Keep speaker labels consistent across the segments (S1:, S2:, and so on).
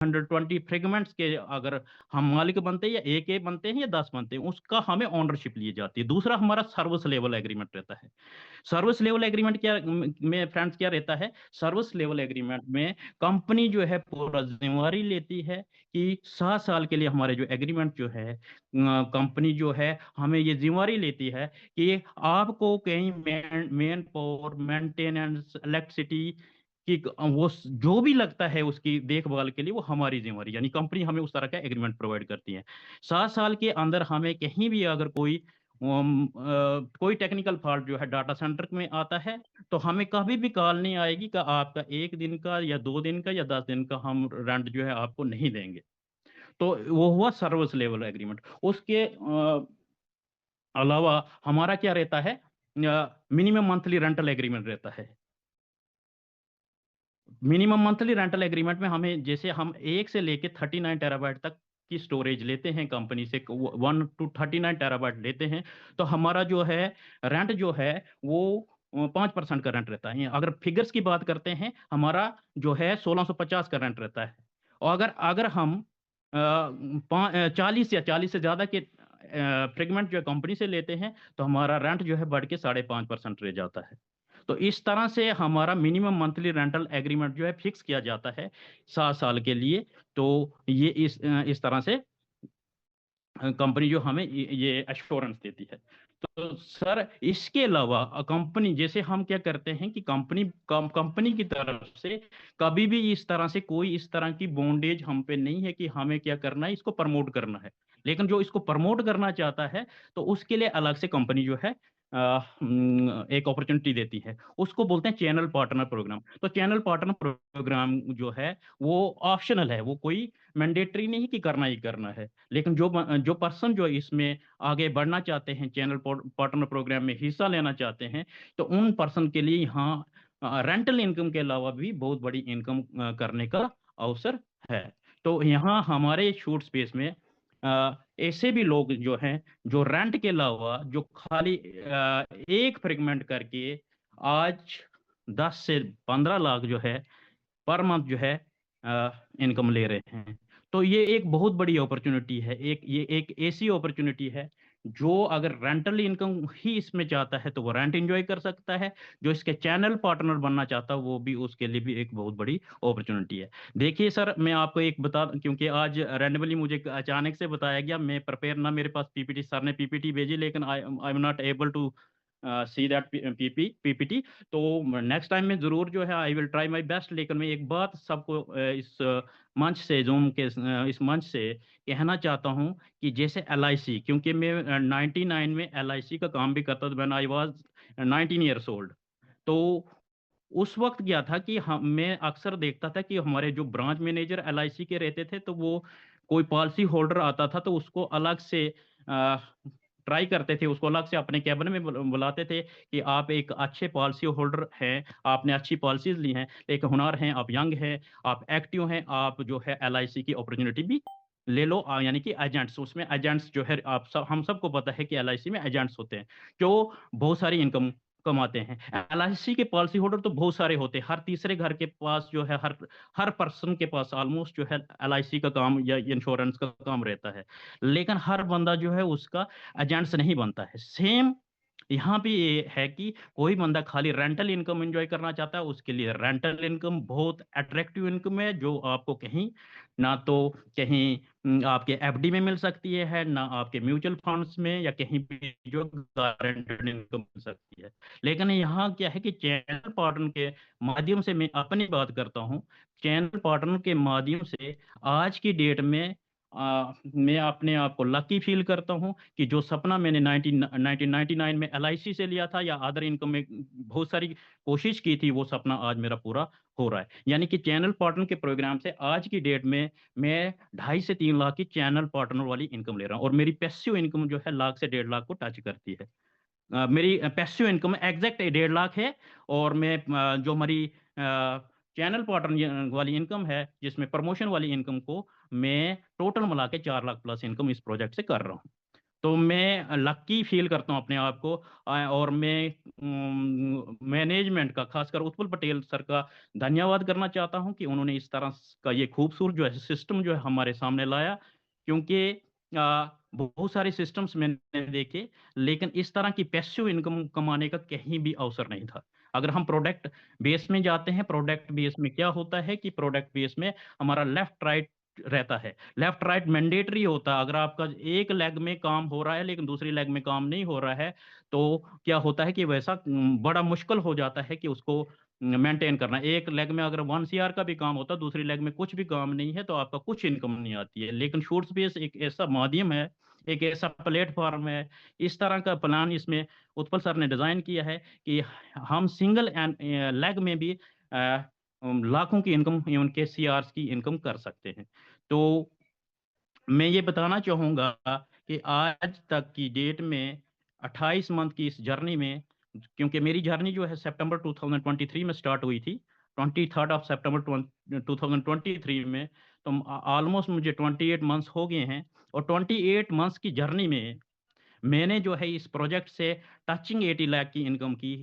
S1: 120 fragments के अगर हम मालिक बनते हैं, या एक बनते हैं या 10 बनते हैं, उसका हमें ओनरशिप ली जाती है। दूसरा हमारा सर्विस लेवल एग्रीमेंट रहता है। सर्विस लेवल एग्रीमेंट क्या में फ्रेंड्स क्या रहता है? सर्विस लेवल एग्रीमेंट में कंपनी जो है पूरा जिम्मेवारी लेती है कि 7 साल के लिए हमारे जो एग्रीमेंट जो है, कंपनी जो है हमें ये जिम्मेवारी लेती है कि आपको कहीं मेन पावर, मेंटेनेंस, इलेक्ट्रिसिटी कि वो जो भी लगता है उसकी देखभाल के लिए वो हमारी जिम्मेवारी, यानी कंपनी हमें उस तरह का एग्रीमेंट प्रोवाइड करती है। 7 साल के अंदर हमें कहीं भी अगर कोई टेक्निकल फॉल्ट जो है डाटा सेंटर में आता है, तो हमें कभी भी कॉल नहीं आएगी कि आपका 1 दिन का या 2 दिन का या 10 दिन का हम रेंट जो है आपको नहीं देंगे। तो वो हुआ सर्विस लेवल एग्रीमेंट। उसके अलावा हमारा क्या रहता है? मिनिमम मंथली रेंटल एग्रीमेंट रहता है। मिनिमम मंथली रेंटल एग्रीमेंट में हमें, जैसे हम 1 से लेके 39 टेराबाइट तक की स्टोरेज लेते हैं कंपनी से, 1 to 39 टेराबाइट लेते हैं, तो हमारा जो है रेंट जो है वो 5% का रेंट रहता है। अगर फिगर्स की बात करते हैं, हमारा जो है 1650 का रेंट रहता है। और अगर अगर हम 40 या 40 से ज्यादा के फ्रेगमेंट जो कंपनी से लेते हैं, तो हमारा रेंट जो है बढ़ के 5.5% रह जाता है। तो इस तरह से हमारा मिनिमम मंथली रेंटल एग्रीमेंट जो है फिक्स किया जाता है 7 साल के लिए। तो ये इस तरह से कंपनी जो हमें ये एश्योरेंस देती है। तो सर इसके अलावा कंपनी, जैसे हम क्या करते हैं कि कंपनी की तरफ से कभी भी इस तरह से कोई इस तरह की बॉन्डेज हम पे नहीं है कि हमें क्या करना है, इसको प्रमोट करना है। लेकिन जो इसको प्रमोट करना चाहता है, तो उसके लिए अलग से कंपनी जो है एक अपॉर्चुनिटी देती है, उसको बोलते हैं चैनल पार्टनर प्रोग्राम। तो चैनल पार्टनर प्रोग्राम जो है वो ऑप्शनल है, वो कोई मैंडेटरी नहीं कि करना ही करना है। लेकिन जो पर्सन जो इसमें आगे बढ़ना चाहते हैं, चैनल पार्टनर प्रोग्राम में हिस्सा लेना चाहते हैं, तो उन पर्सन के लिए यहाँ रेंटल इनकम के अलावा भी बहुत बड़ी इनकम करने का अवसर है। तो यहाँ हमारे शूट स्पेस में ऐसे भी लोग जो हैं, जो रेंट के अलावा जो खाली एक फ्रेगमेंट करके आज 10 से 15 लाख जो है पर मंथ जो है इनकम ले रहे हैं। तो ये एक बहुत बड़ी अपॉर्चुनिटी है, ये एक ऐसी अपॉर्चुनिटी है जो अगर रेंटल इनकम ही इसमें चाहता है तो वो रेंट एंजॉय कर सकता है। जो इसके चैनल पार्टनर बनना चाहता है वो भी, उसके लिए भी एक बहुत बड़ी अपॉर्चुनिटी है। देखिए सर, मैं आपको एक बता, क्योंकि आज रैंडमली मुझे अचानक से बताया गया, मैं प्रिपेयर ना, मेरे पास पीपीटी, सर ने पीपीटी भेजी, लेकिन I am not able to see that PPT. तो नेक्स्ट टाइम में जरूर जो है I will try my best. लेकिन मैं एक बात सबको इस मंच से, जूम के इस मंच से कहना चाहता हूं कि जैसे एलआईसी, क्योंकि मैं 99 में एलआईसी का काम भी करता था, when I was 19 years old. तो उस वक्त क्या था कि हम मैं अक्सर देखता था कि हमारे जो ब्रांच मैनेजर एलआईसी के रहते थे, तो वो कोई पॉलिसी होल्डर आता था तो उसको अलग से ट्राई करते थे, उसको अलग से अपने कैबिन में बुलाते थे कि आप एक अच्छे पॉलिसी होल्डर हैं, आपने अच्छी पॉलिसीज ली हैं, एक हुनर हैं, आप यंग हैं, आप एक्टिव हैं, आप जो है एलआईसी की अपॉर्चुनिटी भी ले लो। यानी कि एजेंट्स, उसमें एजेंट्स जो है, आप सब, हम सबको पता है कि एलआईसी में एजेंट्स होते हैं जो बहुत सारी इनकम कमाते हैं। एलआईसी के पॉलिसी होल्डर तो बहुत सारे होते हैं, हर तीसरे घर के पास जो है, हर हर पर्सन के पास ऑलमोस्ट जो है एलआईसी का काम या इंश्योरेंस का काम रहता है। लेकिन हर बंदा जो है उसका एजेंट्स नहीं बनता है। सेम यहाँ भी ये है कि कोई बंदा खाली रेंटल इनकम एंजॉय करना चाहता है, उसके लिए रेंटल इनकम बहुत अट्रैक्टिव इनकम है, जो आपको कहीं ना तो कहीं आपके एफडी में मिल सकती है, ना आपके म्यूचुअल फंड्स में, या कहीं भी जो गारंटेड इनकम मिल सकती है। लेकिन यहाँ क्या है कि चैनल पार्टनर के माध्यम से, मैं अपनी बात करता हूँ, चैनल पार्टनर के माध्यम से आज की डेट में मैं अपने आप को लकी फील करता हूँ कि जो सपना मैंने 1999 में एलआईसी से लिया था या अदर इनकम में बहुत सारी कोशिश की थी, वो सपना आज मेरा पूरा हो रहा है। यानी कि चैनल पार्टनर के प्रोग्राम से आज की डेट में मैं 2.5 से 3 लाख की चैनल पार्टनर वाली इनकम ले रहा हूँ, और मेरी पैसिव इनकम जो है 1 लाख से 1.5 लाख को टच करती है। मेरी पैसिव इनकम एग्जैक्ट 1.5 लाख है। और मैं जो हमारी चैनल पार्टनर वाली इनकम है, जिसमें प्रमोशन वाली इनकम को मैं टोटल मिला के 4 लाख प्लस इनकम इस प्रोजेक्ट से कर रहा हूँ। तो मैं लक्की फील करता हूँ अपने आप को। और मैं मैनेजमेंट का, खासकर उत्पल पटेल सर का धन्यवाद करना चाहता हूँ कि उन्होंने इस तरह का ये खूबसूरत जो है सिस्टम जो है हमारे सामने लाया। क्योंकि बहुत सारे सिस्टम्स मैंने देखे, लेकिन इस तरह की पैसिव इनकम कमाने का कहीं भी अवसर नहीं था। अगर हम प्रोडक्ट बेस में जाते हैं, प्रोडक्ट बेस में क्या होता है कि प्रोडक्ट बेस में हमारा लेफ्ट राइट रहता है। लेफ्ट राइट मैंडेटरी होता है। अगर आपका एक लेग में काम हो रहा है लेकिन दूसरी लेग में काम नहीं हो रहा है, तो क्या होता है कि वैसा बड़ा मुश्किल हो जाता है कि उसको मेंटेन करना। एक लेग में अगर 1 CR का भी काम होता है, दूसरी लेग में कुछ भी काम नहीं है, तो आपका कुछ इनकम नहीं आती है। लेकिन शूट स्पेस एक ऐसा माध्यम है, एक ऐसा प्लेटफॉर्म है, इस तरह का प्लान इसमें उत्पल सर ने डिजाइन किया है कि हम सिंगल लेग में भी लाखों की इनकम, उनके CRs की इनकम कर सकते हैं। तो मैं ये बताना चाहूँगा कि आज तक की डेट में 28 मंथ की इस जर्नी में, क्योंकि मेरी जर्नी जो है सितंबर 2023 में स्टार्ट हुई थी, 23 सितंबर 2023 में, तो ऑलमोस्ट मुझे 28 मंथ्स हो गए हैं। और 28 मंथ्स की जर्नी में मैंने जो है इस प्रोजेक्ट से टचिंग 80 लाख की इनकम की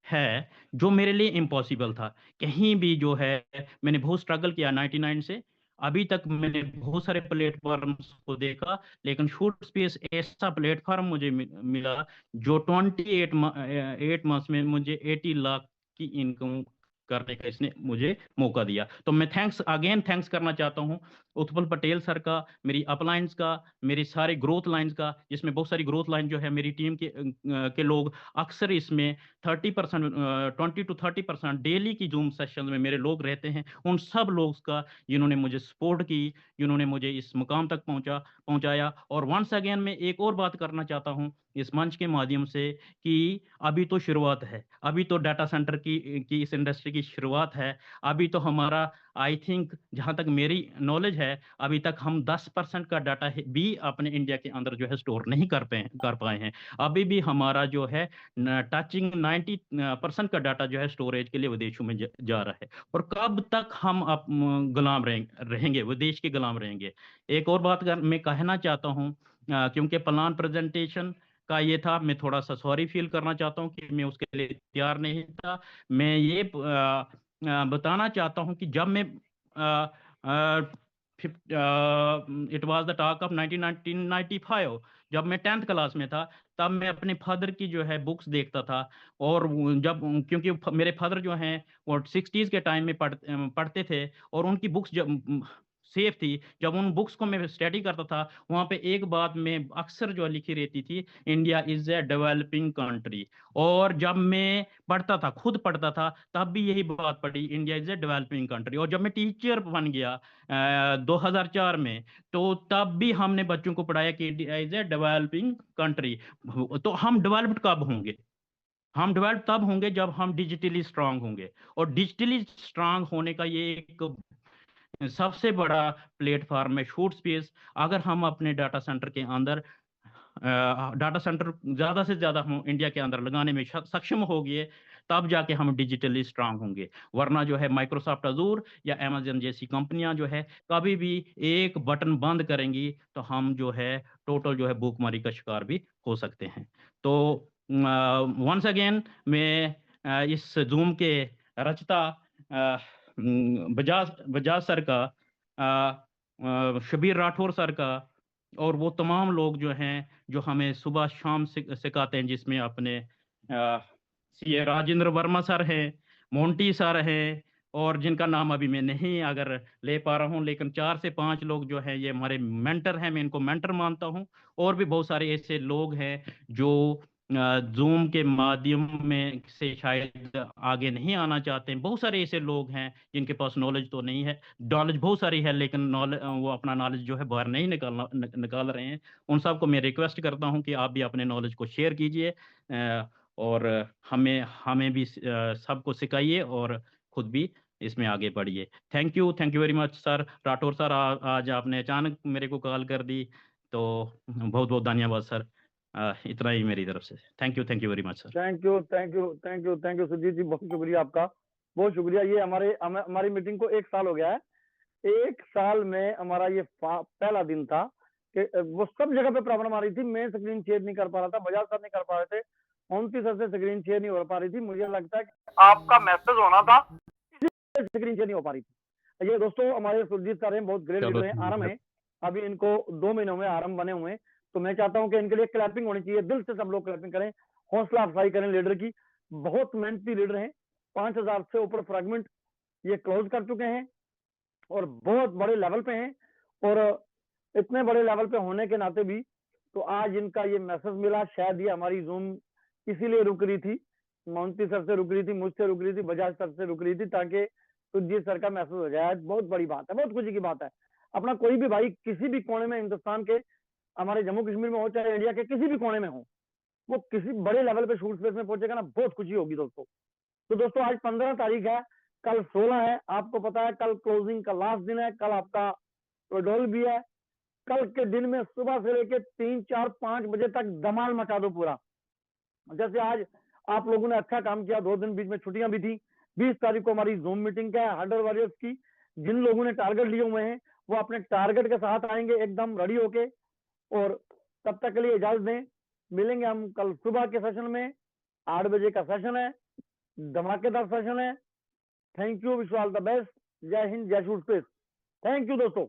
S1: है, जो मेरे लिए इम्पॉसिबल था। कहीं भी जो है मैंने बहुत स्ट्रगल किया 99 से अभी तक। मैंने बहुत सारे प्लेटफॉर्म्स को देखा, लेकिन शूट स्पेस ऐसा प्लेटफॉर्म मुझे मिला जो 8 मंथ्स में मुझे 80 लाख की इनकम करने का इसने मुझे मौका दिया। तो मैं थैंक्स करना चाहता हूँ उत्पल पटेल सर का, मेरी अपलाइंस का, मेरी सारे ग्रोथ लाइंस का, जिसमें बहुत सारी ग्रोथ लाइन जो है मेरी टीम के लोग अक्सर इसमें 30%, 20 to 30% डेली की जूम सेशन में मेरे लोग रहते हैं। उन सब लोग का जिन्होंने मुझे सपोर्ट की, जिन्होंने मुझे इस मुकाम तक पहुंचाया। और वंस अगेन मैं एक और बात करना चाहता हूं इस मंच के माध्यम से कि अभी तो शुरुआत है, अभी तो डाटा सेंटर की इस इंडस्ट्री की शुरुआत है। अभी तो हमारा, आई थिंक जहां तक मेरी नॉलेज है, अभी तक हम 10% का डाटा भी अपने इंडिया के अंदर जो है स्टोर नहीं कर पाए हैं। अभी भी हमारा जो है टचिंग 90% का डाटा जो है स्टोरेज के लिए विदेशों में जा रहा है। और कब तक हम गुलाम रहेंगे, विदेश के गुलाम रहेंगे। एक और बात मैं कहना चाहता हूँ, क्योंकि प्लान प्रेजेंटेशन का ये था, मैं थोड़ा सा सॉरी फील करना चाहता हूँ कि मैं उसके लिए तैयार नहीं था। मैं ये बताना चाहता हूँ कि जब मैं it was the talk of 1995, जब मैं 10th क्लास में था, तब मैं अपने फादर की जो है बुक्स देखता था। और जब, क्योंकि मेरे फादर जो हैं वो 60s के टाइम में पढ़ते थे, और उनकी बुक्स जब सेफ थी, जब उन बुक्स को मैं स्टडी करता था, वहां पे एक बात में अक्सर जो लिखी रहती थी, India is a developing country. और जब मैं पढ़ता था, खुद पढ़ता था, तब भी यही बात पढ़ी, India is a developing country. और जब मैं टीचर बन गया 2004 में, तो तब भी हमने बच्चों को पढ़ाया कि India is a developing country. तो हम डेवलप्ड कब होंगे? हम डेवलप तब होंगे जब हम डिजिटली स्ट्रांग होंगे। और डिजिटली स्ट्रांग होने का ये एक सबसे बड़ा प्लेटफॉर्म है शूट स्पेस। अगर हम अपने डाटा सेंटर के अंदर, डाटा सेंटर ज्यादा से ज्यादा हम इंडिया के अंदर लगाने में सक्षम हो गए, तब जाके हम डिजिटली स्ट्रांग होंगे। वरना जो है माइक्रोसॉफ्ट अजूर या अमेजन जैसी कंपनियां जो है कभी भी एक बटन बंद करेंगी, तो हम जो है टोटल जो है भूखमरी का शिकार भी हो सकते हैं। तो वंस अगेन मैं इस जूम के रचता बजाज बजाज सर का, शबीर राठौर सर का, और वो तमाम लोग जो हैं जो हमें सुबह शाम सिखाते हैं, जिसमें अपने सीए राजेंद्र वर्मा सर हैं, मोंटी सर हैं, और जिनका नाम अभी मैं नहीं अगर ले पा रहा हूँ, लेकिन 4 से 5 लोग जो हैं ये हमारे मेंटर हैं, मैं इनको मेंटर मानता हूँ। और भी बहुत सारे ऐसे लोग हैं जो जूम के माध्यम में से शायद आगे नहीं आना चाहते हैं। बहुत सारे ऐसे लोग हैं जिनके पास नॉलेज तो नहीं है, नॉलेज बहुत सारी है, लेकिन नॉलेज, वो अपना नॉलेज जो है बाहर नहीं निकाल रहे हैं। उन सबको मैं रिक्वेस्ट करता हूं कि आप भी अपने नॉलेज को शेयर कीजिए, और हमें हमें भी सबको सिखाइए, और खुद भी इसमें आगे बढ़िए। Thank you very much sir Rathore sir, आज आपने अचानक मेरे को कॉल कर दी, तो बहुत बहुत धन्यवाद सर। इतना ही मेरी तरफ से। Thank you very much sir.
S2: Thank you Sujit ji, बहुत शुक्रिया आपका, बहुत शुक्रिया। ये हमारी मीटिंग को 1 साल हो गया है। 1 साल में हमारा ये पहला दिन था कि वो सब जगह पे प्रॉब्लम आ रही थी। मैं स्क्रीन शेयर नहीं कर पा रहा था, बजाज सर नहीं कर पा रहे थे, ओमती सर से स्क्रीन शेयर नहीं हो पा रही थी। मुझे लगता है कि आपका मैसेज होना था, स्क्रीन शेयर नहीं हो पा रही थी। ये दोस्तों हमारे सुरजीत सर हैं, बहुत ग्रेट
S1: चलो
S2: लीडर हैं,
S1: ठीक
S2: आराम
S1: है।
S2: है, अभी इनको 2 महीनों में आराम बने हुए हैं। तो मैं चाहता हूं कि इनके लिए क्लैपिंग होनी चाहिए, दिल से सब लोग क्लैपिंग करें, हौसला अफजाई करें लीडर की। बहुत मेहनती लीडर हैं, 5000 से ऊपर फ्रेगमेंट ये क्लोज कर चुके हैं और बहुत बड़े लेवल पे हैं। और इतने बड़े लेवल पे होने के नाते भी तो आज इनका ये मैसेज मिला। शायद ये हमारी जूम इसीलिए रुक रही थी, मोंटी सर से रुक रही थी, मुझसे रुक रही थी, बजाज सर से रुक रही थी, ताकि सुरजीत सर का मैसेज हो जाए। बहुत बड़ी बात है, बहुत खुशी की बात है। अपना कोई भी भाई किसी भी कोने में हिंदुस्तान के, हमारे जम्मू कश्मीर में हो चाहे इंडिया के किसी भी कोने में हो, वो किसी बड़े लेवल पे शूट स्पेस में पहुंचेगा ना, बहुत खुशी होगी दोस्तों। तो दोस्तों आज 15 तारीख है, कल 16 है, आपको पता है कल क्लोजिंग का लास्ट दिन है, कल आपका प्रोडोल भी है। कल के दिन में सुबह से लेके 3, 4, 5 बजे तक धमाल मचा दो पूरा। जैसे आज आप लोगों ने अच्छा काम किया, 2 दिन बीच में छुट्टियां भी थी। 20 तारीख को हमारी जूम मीटिंग का है हार्डर वॉरियर्स की। जिन लोगों ने टारगेट लिए हुए हैं वो अपने टारगेट के साथ आएंगे एकदम रेडी होके। और तब तक के लिए इजाजत दें, मिलेंगे हम कल सुबह के सेशन में। 8 बजे का सेशन है, धमाकेदार सेशन है। Thank you, wish all the best. जय हिंद, जय शूट स्पेस। थैंक यू दोस्तों।